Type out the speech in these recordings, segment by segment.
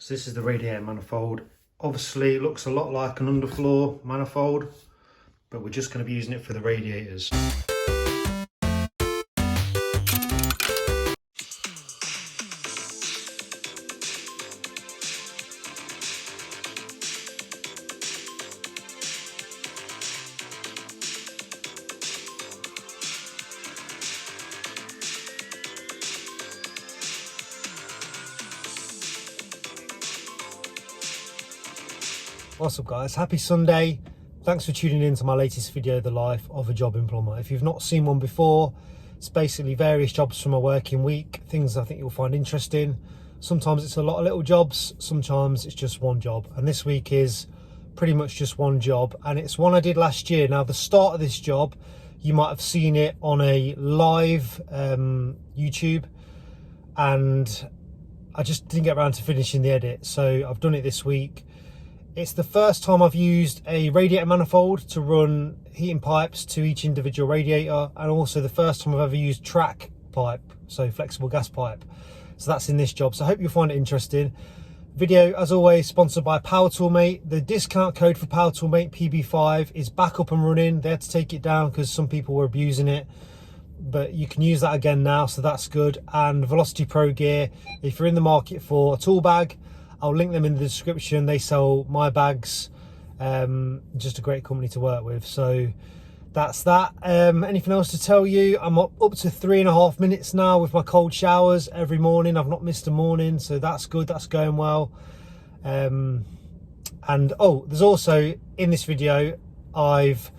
So this is the radiator manifold. Obviously it looks a lot like an underfloor manifold, but we're just going to be using it for the radiators. What's up guys, happy Sunday. Thanks for tuning in to my latest video, The Life of a Jobbing Plumber. If you've not seen one before, it's basically various jobs from a working week, things I think you'll find interesting. Sometimes it's a lot of little jobs, sometimes it's just one job. And this week is pretty much just one job, and it's one I did last year. Now the start of this job, you might have seen it on a live YouTube, and I just didn't get around to finishing the edit, so I've done it this week. It's the first time I've used a radiator manifold to run heating pipes to each individual radiator, and also the first time I've ever used track pipe, so flexible gas pipe. So that's in this job, so I hope you'll find it interesting. Video, as always, sponsored by Power Toolmate. The discount code for Power Toolmate, PB5, is back up and running. They had to take it down because some people were abusing it, but you can use that again now, so that's good. And Velocity Pro Gear, if you're in the market for a tool bag, I'll link them in the description. They sell my bags. Just a great company to work with. So that's that. Anything else to tell you? I'm up to 3.5 minutes now with my cold showers every morning. I've not missed a morning, so that's good. That's going well. And oh, there's also in this video, I've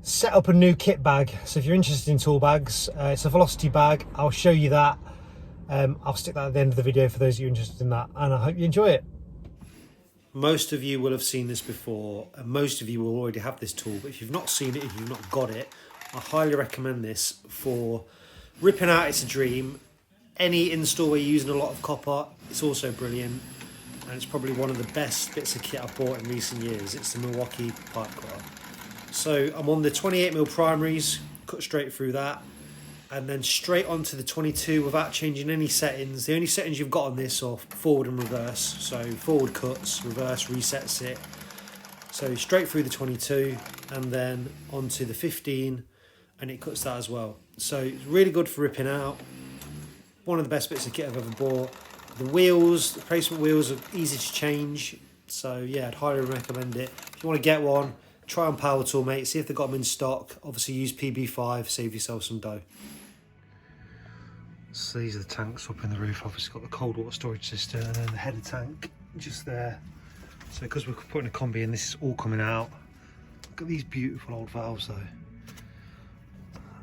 set up a new kit bag. So if you're interested in tool bags, it's a Velocity bag. I'll show you that. I'll stick that at the end of the video for those of you interested in that, and I hope you enjoy it. Most of you will have seen this before, and most of you will already have this tool, but if you've not seen it, if you've not got it, I highly recommend this for ripping out. It's a dream. Any install where you're using a lot of copper, it's also brilliant, and it's probably one of the best bits of kit I've bought in recent years. It's the Milwaukee pipe cutter. So I'm on the 28mm primaries, cut straight through that, and then straight onto the 22 without changing any settings. The only settings you've got on this are forward and reverse. So forward cuts, reverse resets it. So straight through the 22 and then onto the 15, and it cuts that as well. So it's really good for ripping out. One of the best bits of kit I've ever bought. The wheels, the replacement wheels are easy to change. So yeah, I'd highly recommend it. If you want to get one, try on Power Tool, mate. See if they've got them in stock. Obviously use PB5, save yourself some dough. So these are the tanks up in the roof. Obviously got the cold water storage system, and then the header tank just there. So because we're putting a combi in, this is all coming out. Look at these beautiful old valves though.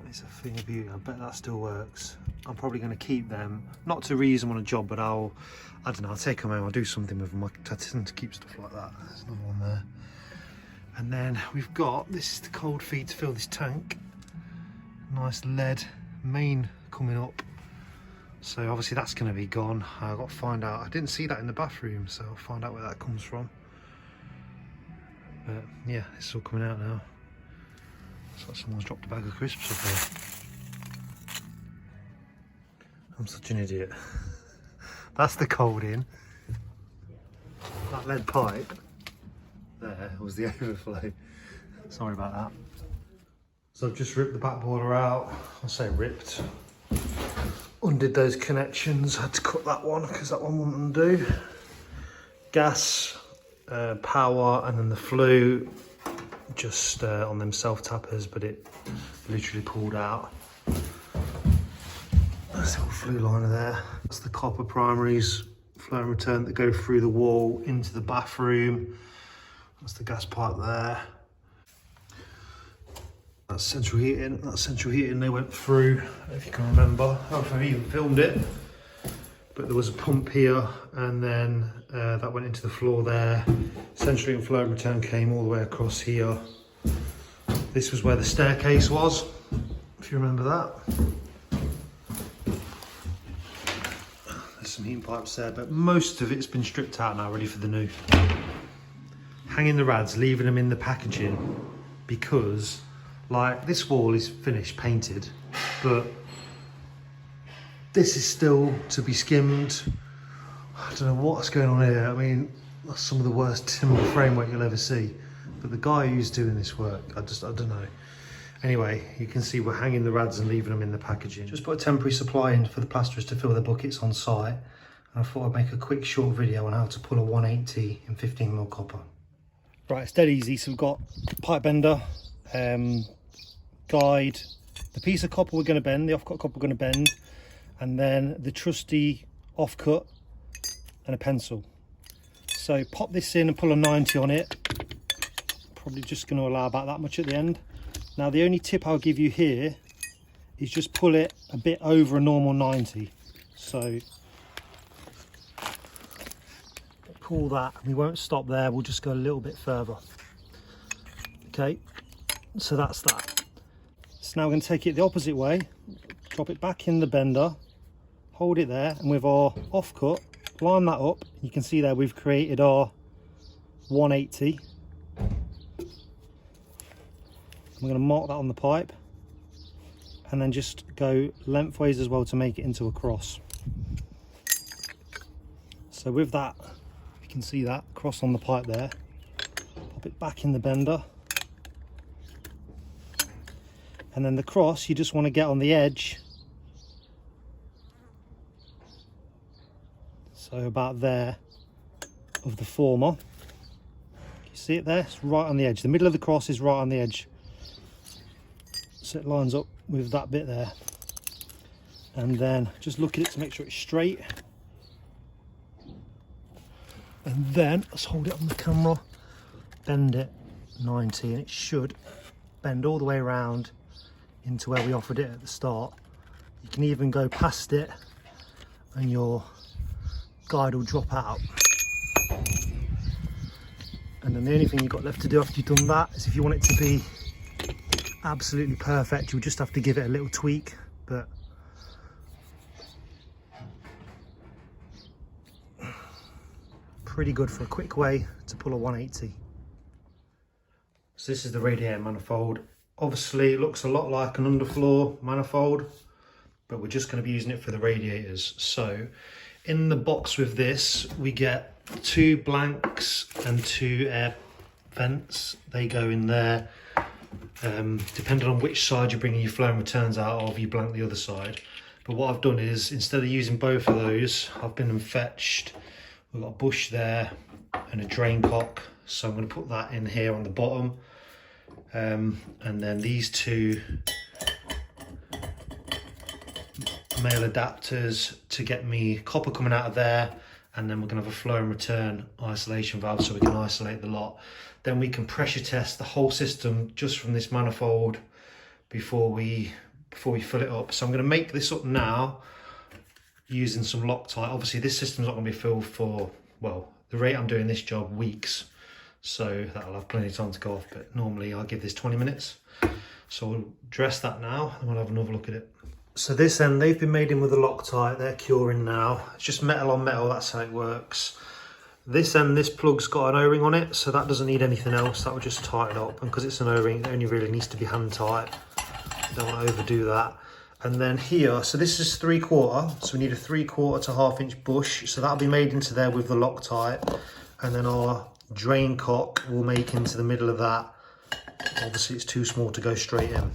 It's a thing of beauty. I bet that still works. I'm probably going to keep them, not to reuse them on a job, but I don't know, I'll take them home, I'll do something with them. I tend to keep stuff like that. There's another one there. And then we've got, this is the cold feed to fill this tank. Nice lead main coming up. So obviously that's going to be gone. I've got to find out. I didn't see that in the bathroom, so I'll find out where that comes from. But yeah, it's all coming out now. It's like someone's dropped a bag of crisps up there. I'm such an idiot. That's the cold in. That lead pipe there was the overflow. Sorry about that. So I've just ripped the back boiler out. I say ripped. Undid those connections. I had to cut that one because that one wouldn't undo. Gas, power, and then the flue just on them self tappers, but it literally pulled out. That's the old flue liner there. That's the copper primaries, flow and return that go through the wall into the bathroom. That's the gas pipe there. That's central heating, they went through, if you can remember. I don't know if I've even filmed it, but there was a pump here, and then that went into the floor there. Central heating flow and return came all the way across here. This was where the staircase was, if you remember that. There's some heating pipes there, but most of it's been stripped out now, ready for the new. Hanging the rads, leaving them in the packaging, because like this wall is finished, painted, but this is still to be skimmed. I don't know what's going on here. I mean, that's some of the worst timber framework you'll ever see. But the guy who's doing this work, I don't know. Anyway, you can see we're hanging the rads and leaving them in the packaging. Just put a temporary supply in for the plasterers to fill their buckets on site. And I thought I'd make a quick short video on how to pull a 180 in 15mm copper. Right, it's dead easy. So we've got pipe bender, guide, the piece of copper we're going to bend, the offcut copper we're going to bend, and then the trusty offcut and a pencil. So pop this in and pull a 90 on it. Probably just going to allow about that much at the end. Now the only tip I'll give you here is just pull it a bit over a normal 90. So pull that, we won't stop there, we'll just go a little bit further. Okay, so that's that. So now we're going to take it the opposite way, drop it back in the bender, hold it there, and with our offcut, line that up. You can see there we've created our 180. We're going to mark that on the pipe and then just go lengthways as well to make it into a cross. So with that, you can see that cross on the pipe there. Pop it back in the bender. And then the cross, you just want to get on the edge. So about there of the former. You see it there? It's right on the edge. The middle of the cross is right on the edge. So it lines up with that bit there. And then just look at it to make sure it's straight. And then, let's hold it on the camera, bend it 90, and it should bend all the way around into where we offered it at the start. You can even go past it and your guide will drop out. And then the only thing you've got left to do after you've done that is if you want it to be absolutely perfect, you'll just have to give it a little tweak, but pretty good for a quick way to pull a 180. So this is the radiator manifold. Obviously it looks a lot like an underfloor manifold, but we're just going to be using it for the radiators. So in the box with this we get 2 blanks and 2 air vents. They go in there. Depending on which side you're bringing your flow and returns out of, you blank the other side. But what I've done is, instead of using both of those, I've been and fetched, we've got a bush there and a drain cock, so I'm going to put that in here on the bottom, and then these 2 male adapters to get me copper coming out of there, and then we're going to have a flow and return isolation valve so we can isolate the lot. Then we can pressure test the whole system just from this manifold before we fill it up. So I'm going to make this up now using some Loctite. Obviously this system's not going to be filled for, well, the rate I'm doing this job, weeks, so that'll have plenty of time to go off, but normally I'll give this 20 minutes. So we'll dress that now and we'll have another look at it. So this end, they've been made in with a Loctite, they're curing now. It's just metal on metal, that's how it works. This end, this plug's got an O-ring on it, so that doesn't need anything else, that will just tighten up. And because it's an O-ring, it only really needs to be hand tight. Don't want to overdo that. And then here, so this is 3/4, so we need a 3/4 to 1/2 inch bush, so that'll be made into there with the Loctite. And then our drain cock will make into the middle of that. Obviously it's too small to go straight in.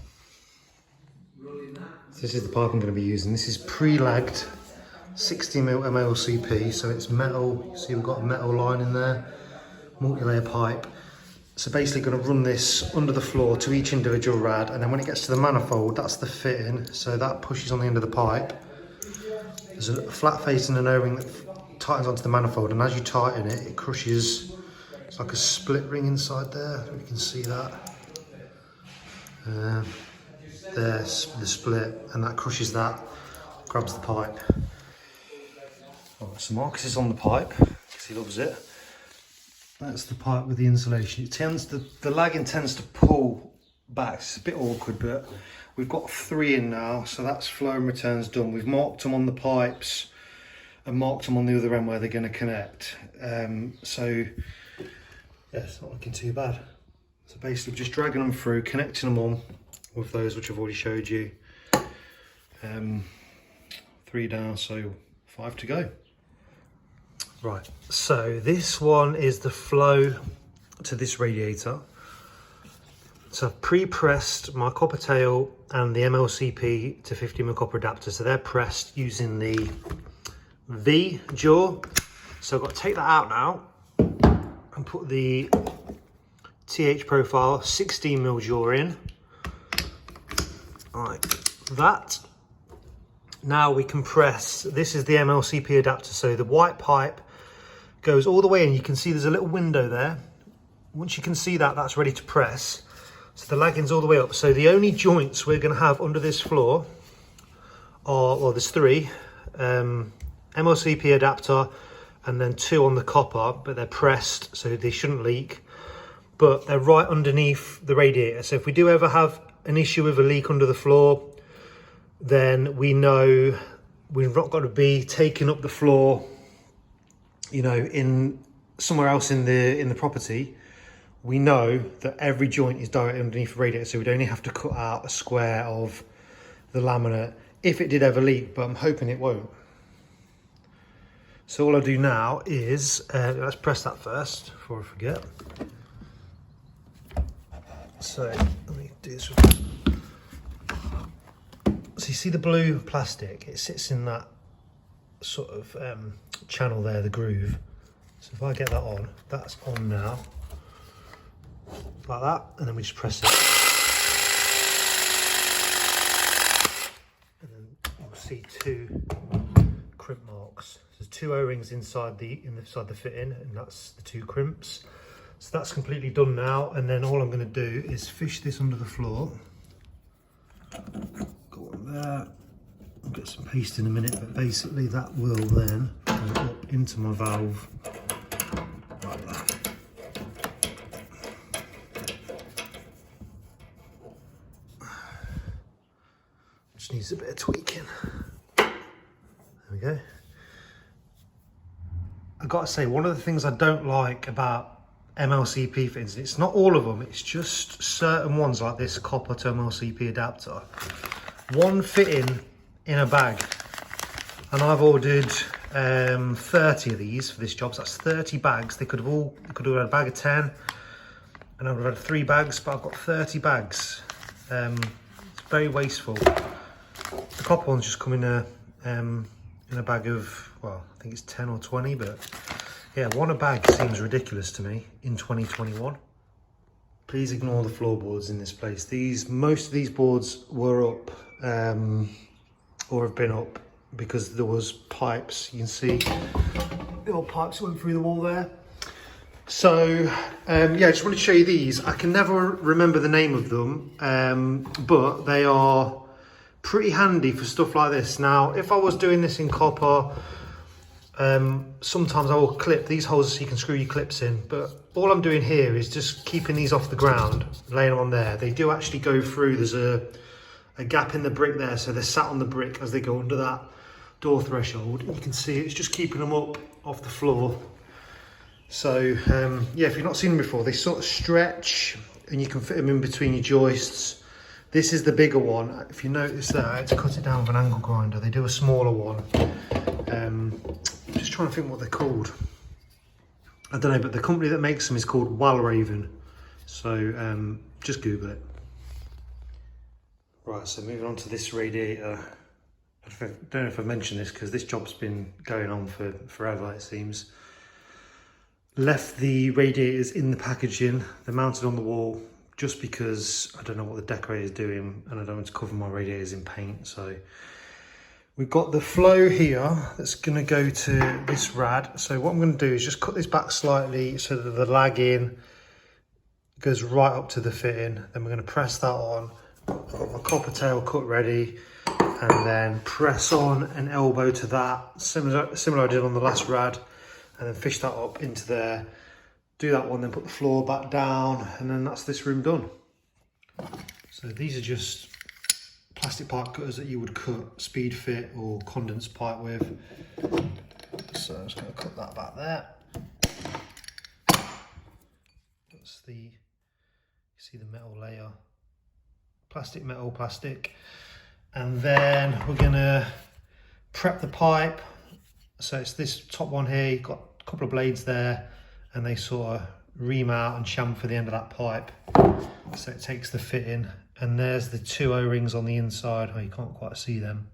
So this is the pipe I'm going to be using. This is pre-lagged 60mm MLCP, so it's metal. You see we've got a metal line in there, multi-layer pipe. So basically going to run this under the floor to each individual rad, and then when it gets to the manifold, that's the fitting, so that pushes on the end of the pipe. There's a flat face and an O-ring that tightens onto the manifold, and as you tighten it, it crushes. It's like a split ring inside there, you can see that. There's the split, and that crushes that, grabs the pipe. Right, so Marcus is on the pipe, because he loves it. That's the pipe with the insulation. It tends to, the lagging tends to pull back. It's a bit awkward, but we've got 3 in now, so that's flow and returns done. We've marked them on the pipes and marked them on the other end where they're going to connect. So yeah, it's not looking too bad. So basically just dragging them through, connecting them on with those which I've already showed you. 3 down, so 5 to go. Right, so this one is the flow to this radiator. So I've pre-pressed my copper tail and the MLCP to 50mm copper adapter. So they're pressed using the V jaw. So I've got to take that out now and put the TH profile 16mm jaw in. Like that. Now we can press, this is the MLCP adapter. So the white pipe goes all the way in. You can see there's a little window there. Once you can see that, that's ready to press. So the lagging's all the way up. So the only joints we're going to have under this floor are, well, there's three, MLCP adapter and then two on the copper, but they're pressed so they shouldn't leak, but they're right underneath the radiator. So if we do ever have an issue with a leak under the floor, then we know we've not got to be taking up the floor, you know, in somewhere else in the property. We know that every joint is directly underneath the radiator, so we'd only have to cut out a square of the laminate if it did ever leak, but I'm hoping it won't. So all I do now is, let's press that first before I forget. So let me do this. So you see the blue plastic, it sits in that sort of channel there, the groove. So if I get that on, that's on now. Like that, and then we just press it. And then you'll see two crimp marks. There's two O-rings inside the fitting, and that's the two crimps. So that's completely done now, and then all I'm going to do is fish this under the floor. Go on there. I'll get some paste in a minute, but basically that will then go up into my valve like that. Just needs a bit of tweaking. There we go. I've got to say, one of the things I don't like about MLCP fittings, it's not all of them, it's just certain ones like this copper to MLCP adapter. One fitting in a bag, and I've ordered 30 of these for this job, so that's 30 bags. They could have had a bag of 10, and I would have had 3 bags, but I've got 30 bags. It's very wasteful. The copper ones just come in a bag of, well, I think it's 10 or 20, but yeah, one a bag seems ridiculous to me in 2021. Please ignore the floorboards in this place. Most of these boards were up or have been up because there was pipes. You can see the old pipes went through the wall there. So yeah, I just wanted to show you these. I can never remember the name of them, but they are pretty handy for stuff like this. Now, if I was doing this in copper, sometimes I will clip these holes so you can screw your clips in, but all I'm doing here is just keeping these off the ground, laying them on there. They do actually go through. There's a gap in the brick there, so they're sat on the brick as they go under that door threshold. You can see it's just keeping them up off the floor. So yeah, if you've not seen them before, they sort of stretch and you can fit them in between your joists. This is the bigger one. If you notice that, I had to cut it down with an angle grinder. They do a smaller one. Just trying to think what they're called. I don't know, but the company that makes them is called Walraven. So just Google it. Right, so moving on to this radiator. I don't know if I've mentioned this because this job's been going on for forever, it seems. Left the radiators in the packaging. They're mounted on the wall just because I don't know what the decorator's doing and I don't want to cover my radiators in paint. So we've got the flow here that's going to go to this rad. So what I'm going to do is just cut this back slightly so that the lagging goes right up to the fitting. Then we're going to press that on. I've got my copper tail cut ready, and then press on an elbow to that, similar I did on the last rad, and then fish that up into there. Do that one, then put the floor back down, and then that's this room done. So these are just plastic pipe cutters that you would cut speed fit or condense pipe with. So I'm just going to cut that back there. That's the, you see the metal layer. Plastic, metal, plastic. And then we're going to prep the pipe. So it's this top one here, you've got couple of blades there, and they sort of ream out and chamfer the end of that pipe, so it takes the fit in. And there's the 2 O-rings on the inside. Oh, you can't quite see them,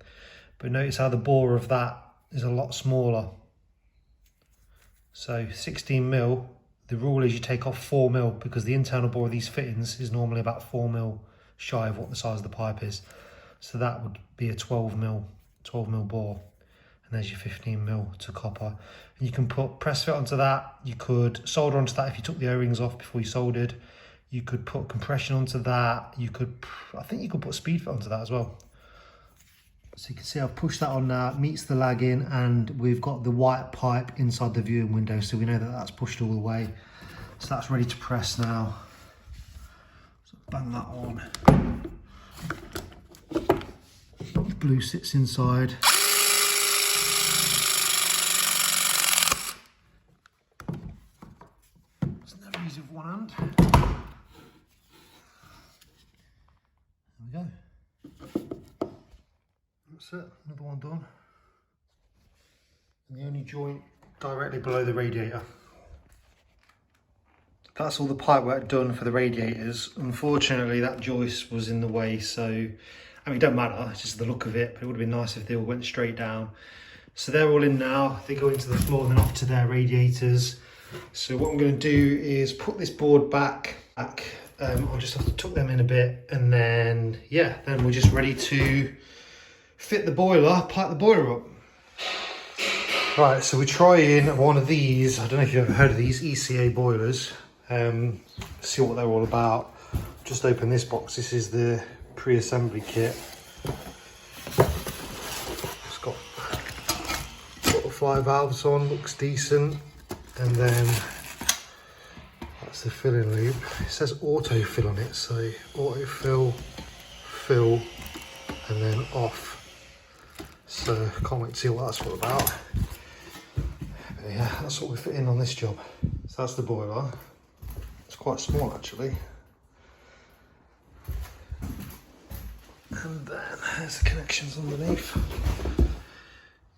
but notice how the bore of that is a lot smaller. So 16 mil, the rule is you take off 4 mil, because the internal bore of these fittings is normally about 4 mil shy of what the size of the pipe is. So that would be a 12 mil bore. And there's your 15 mil to copper. And you can put press fit onto that. You could solder onto that if you took the O-rings off before you soldered. You could put compression onto that. You could, I think you could put speed fit onto that as well. So you can see I've pushed that on now, it meets the lag in, and we've got the white pipe inside the viewing window, so we know that that's pushed all the way. So that's ready to press now. So bang that on. Blue sits inside. It's never easy with one hand. There we go. That's it, another one done. And the only joint directly below the radiator. That's all the pipe work done for the radiators. Unfortunately, that joist was in the way, so, I mean, it don't matter, it's just the look of it, but it would have been nice if they all went straight down. So they're all in now, they go into the floor and then off to their radiators. So what I'm going to do is put this board back. I'll just have to tuck them in a bit, and then, yeah, then we're just ready to fit the boiler, pipe the boiler up. Right, so we're trying one of these, I don't know if you've ever heard of these ECA boilers, see what they're all about. Just open this box, this is the pre-assembly kit. It's got butterfly valves on, looks decent, and then that's the filling loop. It says autofill on it, so autofill, fill, and then off. So can't wait to see what that's all about. But yeah, that's what we're fitting on this job. So that's the boiler. It's quite small actually. And then there's the connections underneath.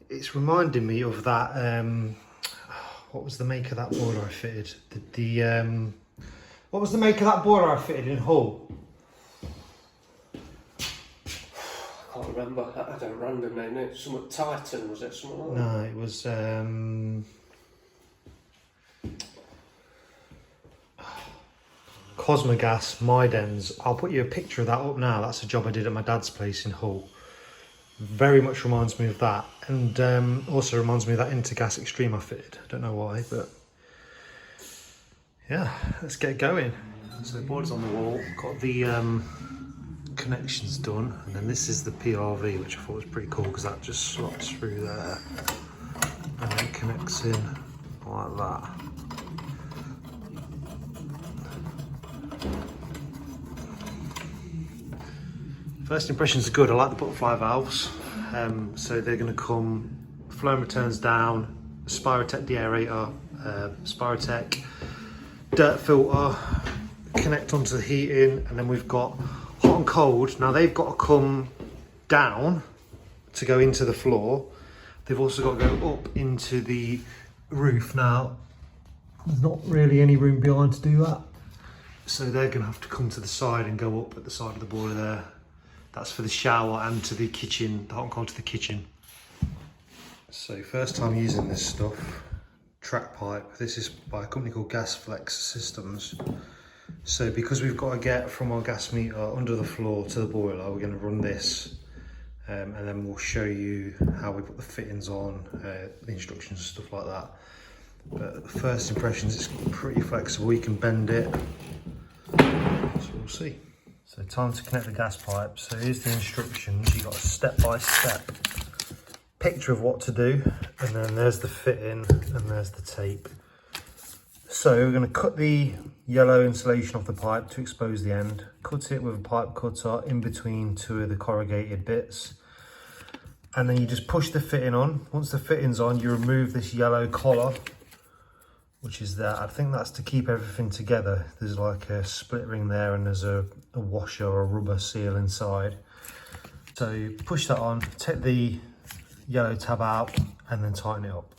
It's reminding me of that, what was the make of that boiler I fitted? What was the make of that boiler I fitted in Hull? I can't remember. I don't random name. No, something Titan, was it? Something like that? No, it was Cosmogas Midens. I'll put you a picture of that up now. That's a job I did at my dad's place in Hull. Very much reminds me of that, and also reminds me of that Intergas Extreme I fitted. I don't know why, but yeah, let's get going. So the board's on the wall, got the connections done, and then this is the PRV, which I thought was pretty cool because that just slots through there and then connects in like that. First impressions are good. I like the butterfly valves, so they're going to come flow and returns down, Spirotech deaerator, Spirotech dirt filter, connect onto the heating, and then we've got hot and cold. Now they've got to come down to go into the floor. They've also got to go up into the roof. Now there's not really any room behind to do that, so they're going to have to come to the side and go up at the side of the boiler there. That's for the shower and to the kitchen, the hot and cold to the kitchen. So first time using this stuff, track pipe. This is by a company called Gasflex Systems. So because we've got to get from our gas meter under the floor to the boiler, we're going to run this, and then we'll show you how we put the fittings on, the instructions and stuff like that. But first impressions, it's pretty flexible, you can bend it, so we'll see. So time to connect the gas pipe. So here's the instructions. You've got a step-by-step picture of what to do, and then there's the fitting and there's the tape. So we're going to cut the yellow insulation off the pipe to expose the end. Cut it with a pipe cutter in between two of the corrugated bits. And then you just push the fitting on. Once the fitting's on, you remove this yellow collar, which is there. I think that's to keep everything together. There's like a split ring there, and there's a washer or a rubber seal inside. So you push that on, take the yellow tab out, and then tighten it up.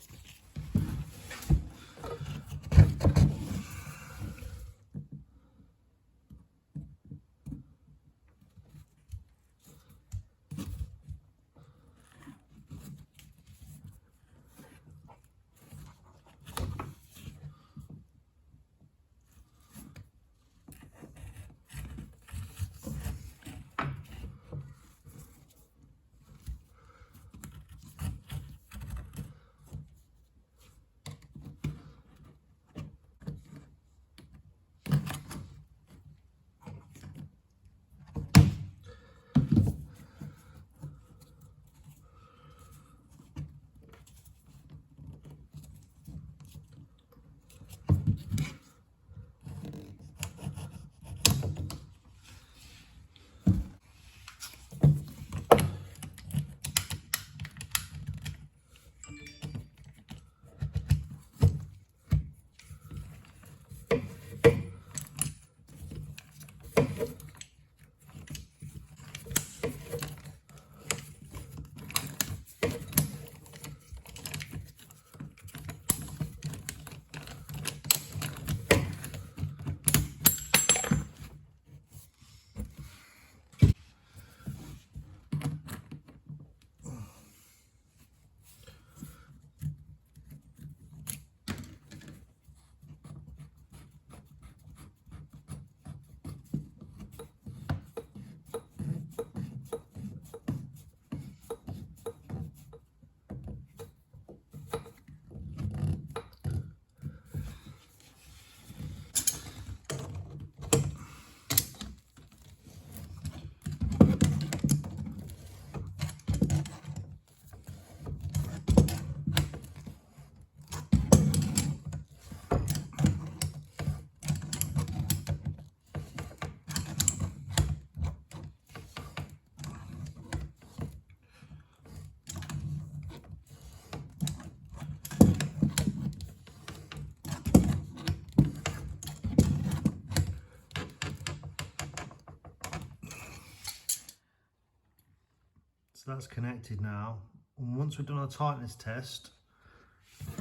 So that's connected now. And once we've done our tightness test,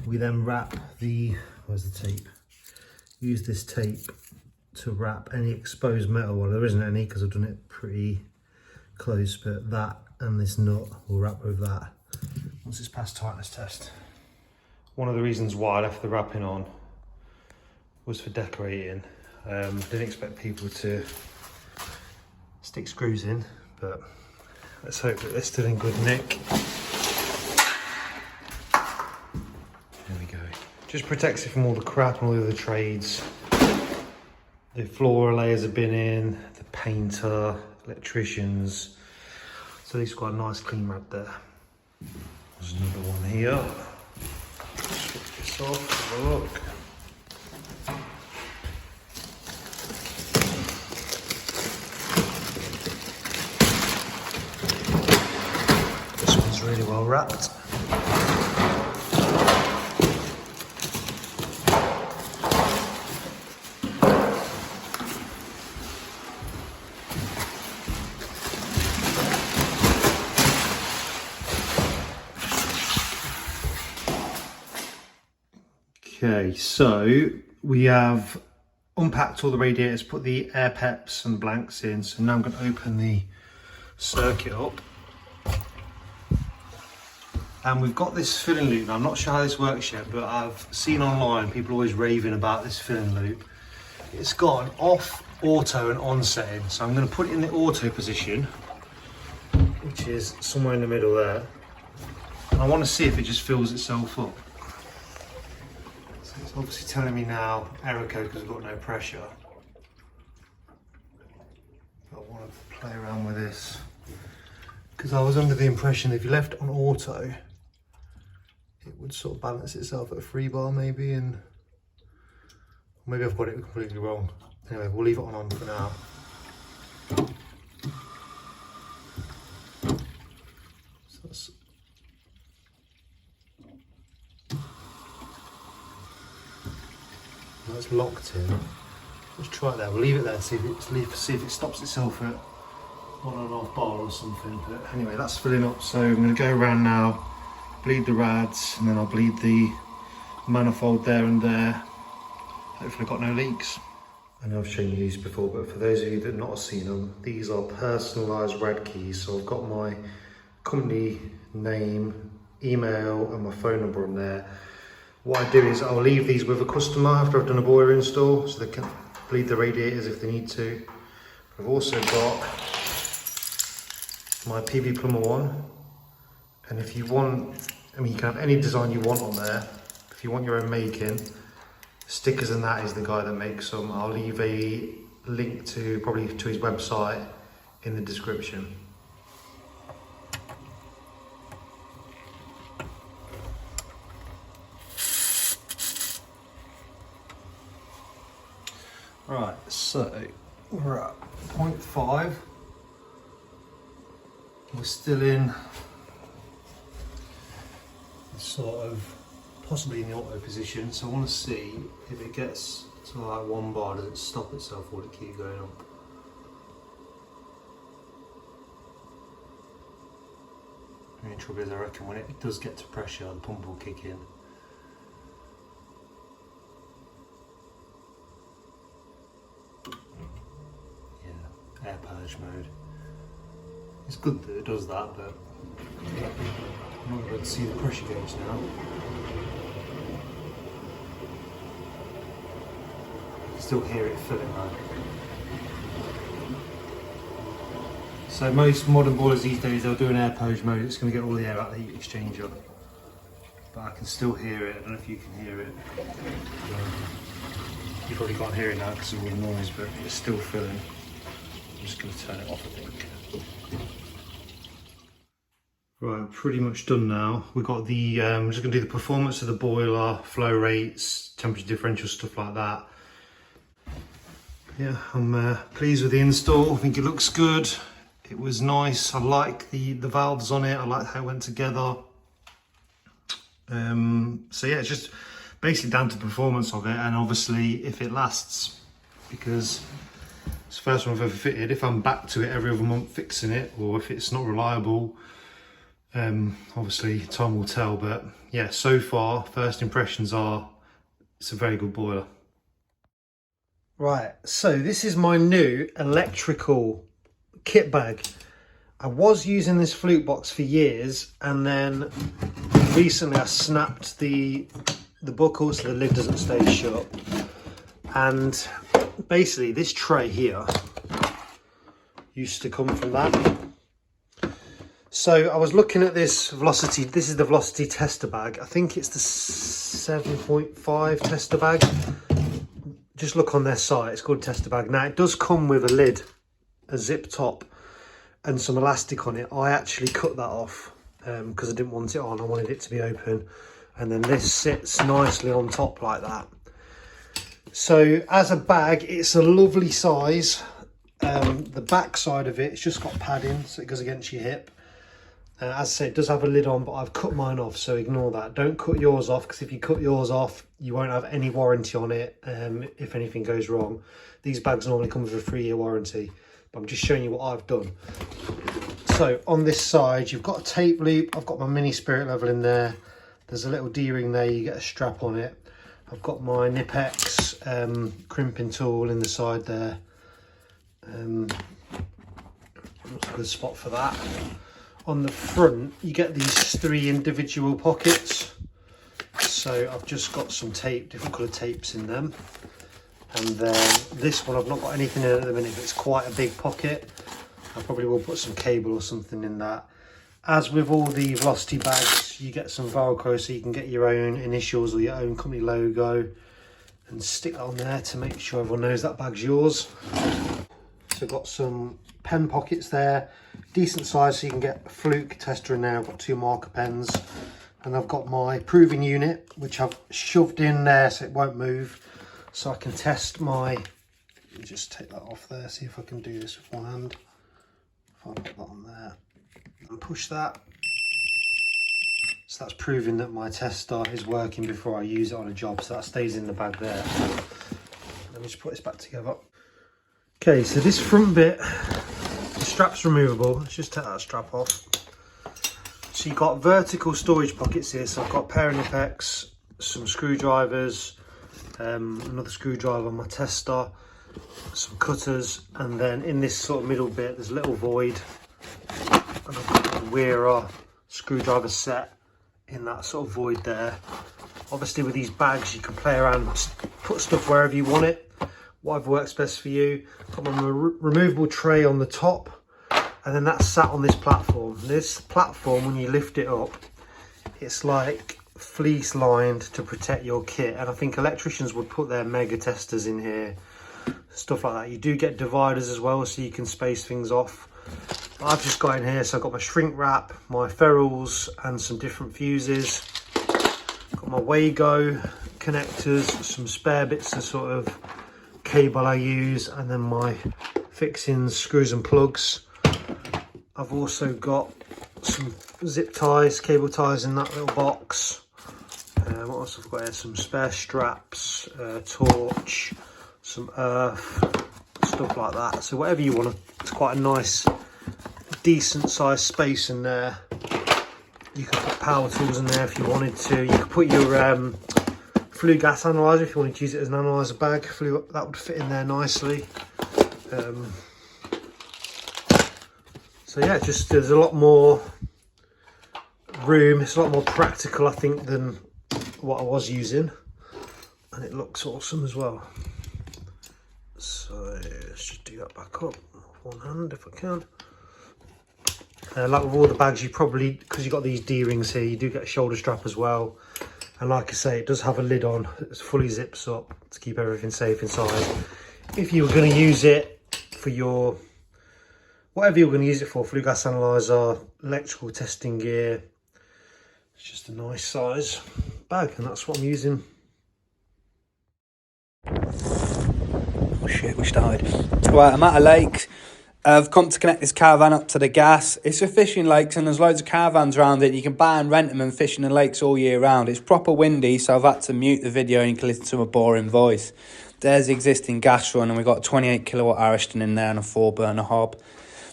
we then wrap the, where's the tape? Use this tape to wrap any exposed metal. Well, there isn't any because I've done it pretty close, but that and this nut will wrap over that once it's past tightness test. One of the reasons why I left the wrapping on was for decorating. Didn't expect people to stick screws in, but let's hope that they're still in good nick. There we go. Just protects it from all the crap and all the other trades. The floor layers have been in, the painter, electricians. So these got a nice clean wrap there. There's another one here. Switch this off, have a look. This one's really well wrapped. Okay, so we have unpacked all the radiators, put the air peps and blanks in. So now I'm going to open the circuit up. And we've got this filling loop. Now, I'm not sure how this works yet, but I've seen online people always raving about this filling loop. It's got an off, auto and on setting. So I'm going to put it in the auto position, which is somewhere in the middle there. And I want to see if it just fills itself up. It's obviously telling me now error code because I've got no pressure. But I want to play around with this because I was under the impression that if you left on auto, it would sort of balance itself at a 3 bar maybe, and maybe I've got it completely wrong. Anyway, we'll leave it on for now. So that's locked in. Let's try it there. We'll leave it there, see if it stops itself at 1.5 bar or something. But anyway, that's filling up. So I'm going to go around now, bleed the rads, and then I'll bleed the manifold there and there. Hopefully I've got no leaks. I know I've shown you these before, but for those of you that have not seen them, these are personalised rad keys. So I've got my company name, email, and my phone number on there. What I do is I'll leave these with a customer after I've done a boiler install, so they can bleed the radiators if they need to. I've also got my B Plumber one, and if you want, I mean, you can have any design you want on there. If you want your own making, stickers and that is the guy that makes them. I'll leave a link to probably to his website in the description. Right, so we're at 0.5. We're still in sort of possibly in the auto position, so I want to see if it gets to like 1 bar, does it stop itself or will it keep going up? The only trouble is I reckon when it does get to pressure, the pump will kick in. Air purge mode. It's good that it does that, but I'm not able to see the pressure gauge now. Still hear it filling though. So most modern boilers these days, they'll do an air purge mode. It's going to get all the air out of the heat exchanger, but I can still hear it. I don't know if you can hear it. You probably can't hear it now because of all the noise, but it's still filling. I'm just going to turn it off, I think. Right, pretty much done now. We've got the, I'm just going to do the performance of the boiler, flow rates, temperature differential, stuff like that. Yeah, I'm pleased with the install. I think it looks good. It was nice. I like the valves on it. I like how it went together. So yeah, it's just basically down to the performance of it, and obviously if it lasts, because it's the first one I've ever fitted. If I'm back to it every other month fixing it, or if it's not reliable, Obviously time will tell, but yeah, so far first impressions are it's a very good boiler. Right, so this is my new electrical kit bag. I was using this flute box for years, and then recently I snapped the buckle so the lid doesn't stay shut. And basically this tray here used to come from that. So I was looking at this Velocity, this is the Velocity tester bag. I think it's the 7.5 tester bag. Just look on their site, it's called tester bag. Now it does come with a lid, a zip top and some elastic on it. I actually cut that off because I didn't want it on, I wanted it to be open. And then this sits nicely on top like that. So as a bag, it's a lovely size. The back side of it, it's just got padding so it goes against your hip. As I said, it does have a lid on, but I've cut mine off, so ignore that. Don't cut yours off, because if you cut yours off, you won't have any warranty on it if anything goes wrong. These bags normally come with a 3-year warranty, but I'm just showing you what I've done. So on this side, you've got a tape loop. I've got my mini spirit level in there. There's a little D-ring there, you get a strap on it. I've got my Nipex crimping tool in the side there. That's a good spot for that. On the front, you get these 3 individual pockets. So I've just got some tape, different colour tapes in them. And then this one, I've not got anything in it at the minute, but it's quite a big pocket. I probably will put some cable or something in that. As with all the Velocity bags, you get some Velcro so you can get your own initials or your own company logo and stick that on there to make sure everyone knows that bag's yours. So I've got some pen pockets there, decent size so you can get a fluke tester in there. I've got 2 marker pens, and I've got my proving unit which I've shoved in there so it won't move, so I can test my, let me just take that off there, see if I can do this with one hand. If I put that on there and push that, so that's proving that my tester is working before I use it on a job, so that stays in the bag there. Let me just put this back together. Okay, so this front bit, the strap's removable. Let's just take that strap off. So you've got vertical storage pockets here. So I've got a pair of Nipex, some screwdrivers, another screwdriver on my tester, some cutters, and then in this sort of middle bit, there's a little void. And I've got a Wearer screwdriver set in that sort of void there. Obviously with these bags, you can play around, put stuff wherever you want it. Whatever works best for you. Got my removable tray on the top, and then that's sat on this platform. This platform, when you lift it up, it's like fleece lined to protect your kit, and I think electricians would put their mega testers in here, stuff like that. You do get dividers as well, so you can space things off. But I've just got in here, so I've got my shrink wrap, my ferrules, and some different fuses. Got my Wago connectors, some spare bits of sort of cable I use, and then my fixings, screws and plugs. I've also got some zip ties, cable ties in that little box. What else have I got here? Some spare straps, torch, some earth, stuff like that. So whatever you want, it's quite a nice, decent sized space in there. You can put power tools in there if you wanted to. You could put your flue gas analyzer if you wanted to use it as an analyzer bag. That would fit in there nicely. So yeah, just there's a lot more room. It's a lot more practical, I think, than what I was using, and it looks awesome as well. So let's just do that back up with one hand if I can. Like with all the bags, you probably, because you've got these D-rings here, you do get a shoulder strap as well. And like I say, it does have a lid on. It fully zips up to keep everything safe inside. If you were going to use it for your, whatever you're going to use it for, flue gas analyzer, electrical testing gear, it's just a nice size bag, and that's what I'm using. Oh shit, we started. Right, I'm at a lake. I've come to connect this caravan up to the gas. It's a fishing lake, and there's loads of caravans around it. You can buy and rent them and fish in the lakes all year round. It's proper windy, so I've had to mute the video and you can listen to my boring voice. There's the existing gas run, and we've got a 28 kilowatt Ariston in there and a 4-burner hob.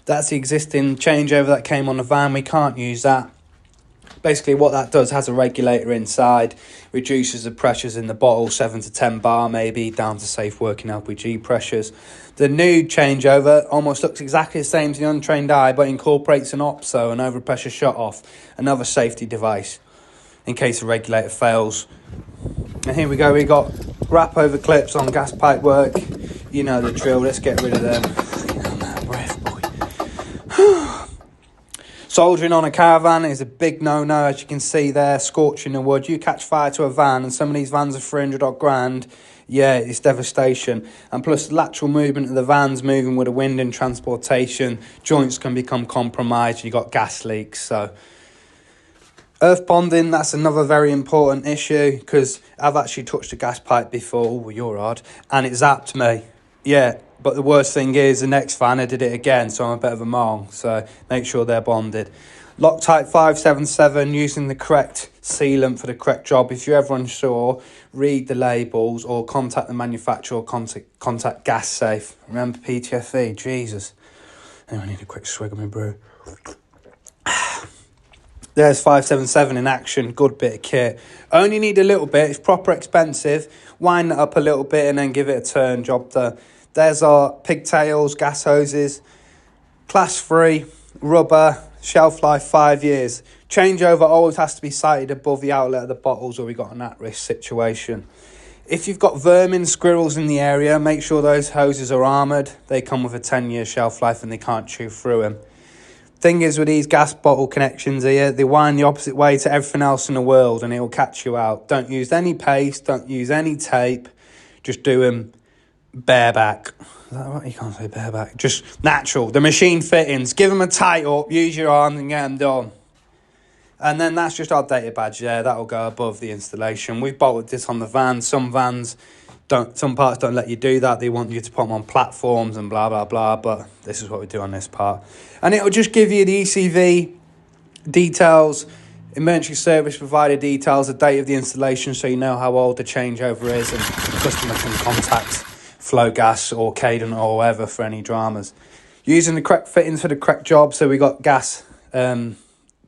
That's the existing changeover that came on the van. We can't use that. Basically what that does, has a regulator inside, reduces the pressures in the bottle, 7 to 10 bar maybe, down to safe working LPG pressures. The new changeover almost looks exactly the same to the untrained eye, but incorporates an OPSO, an overpressure shut off, another safety device in case the regulator fails. And here we go, we got wrap over clips on gas pipe work. You know the drill, let's get rid of them. I'm out of breath, boy. Soldering on a Caravan is a big no-no, as you can see there, scorching the wood. You catch fire to a van, and some of these vans are 300 odd grand. Yeah, it's devastation. And plus the lateral movement of the vans moving with the wind and transportation, joints can become compromised. You've got gas leaks, so... Earth bonding, that's another very important issue, because I've actually touched a gas pipe before, well, you're odd, and it zapped me. Yeah, but the worst thing is the next van I did it again, so I'm a bit of a mong, so make sure they're bonded. Loctite 577, using the correct sealant for the correct job. If you're ever unsure, read the labels or contact the manufacturer or contact Gas Safe. Remember PTFE, Jesus. Anyway, I need a quick swig of my brew. There's 577 in action, good bit of kit. Only need a little bit, it's proper expensive. Wind it up a little bit and then give it a turn, job done. There's our pigtails, gas hoses, class 3, rubber, shelf life 5 years. Changeover always has to be sighted above the outlet of the bottles or we got an at-risk situation. If you've got vermin, squirrels in the area, make sure those hoses are armoured. They come with a 10-year shelf life and they can't chew through them. Thing is with these gas bottle connections here, they wind the opposite way to everything else in the world and it will catch you out. Don't use any paste, don't use any tape, just do them bareback. Is that right? You can't say bareback. Just natural. The machine fittings, give them a tight up, use your arms and get them done. And then that's just our data badge there, that'll go above the installation. We've bolted this on the van, some vans don't, some parts don't let you do that. They want you to put them on platforms and blah, blah, blah. But this is what we do on this part. And it'll just give you the ECV details, emergency service provider details, the date of the installation, so you know how old the changeover is. And the customer can contact Flow Gas or Cadent or whoever for any dramas. Using the correct fittings for the correct job. So we got gas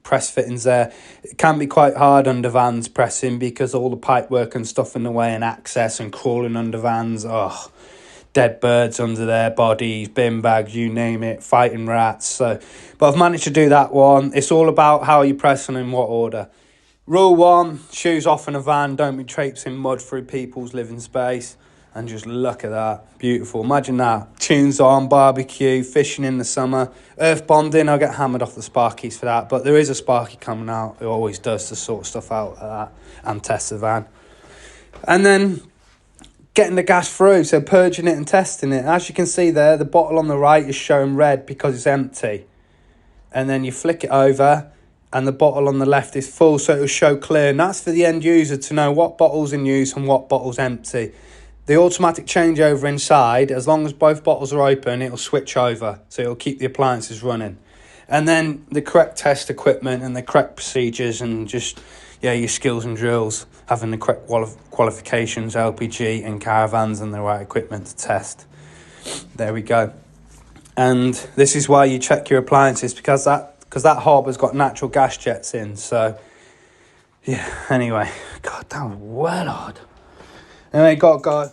press fittings there. It can be quite hard under vans pressing because all the pipe work and stuff in the way and access and crawling under vans. Oh, dead birds under their bodies, bin bags, you name it, fighting rats. So, but I've managed to do that one. It's all about how you press and in what order. Rule 1, shoes off in a van, don't be traipsing mud through people's living space. And just look at that, beautiful. Imagine that, tunes on, barbecue, fishing in the summer. Earth bonding, I'll get hammered off the Sparkies for that. But there is a Sparky coming out, who always does to sort stuff out like that and test the van. And then getting the gas through, so purging it and testing it. As you can see there, the bottle on the right is showing red because it's empty. And then you flick it over and the bottle on the left is full, so it'll show clear. And that's for the end user to know what bottle's in use and what bottle's empty. The automatic changeover inside, as long as both bottles are open, it'll switch over. So it'll keep the appliances running. And then the correct test equipment and the correct procedures and just, yeah, your skills and drills. Having the correct qualifications, LPG and caravans and the right equipment to test. There we go. And this is why you check your appliances, because that hob has got natural gas jets in. So, yeah, anyway. God, that was well odd. Anyway, got to go.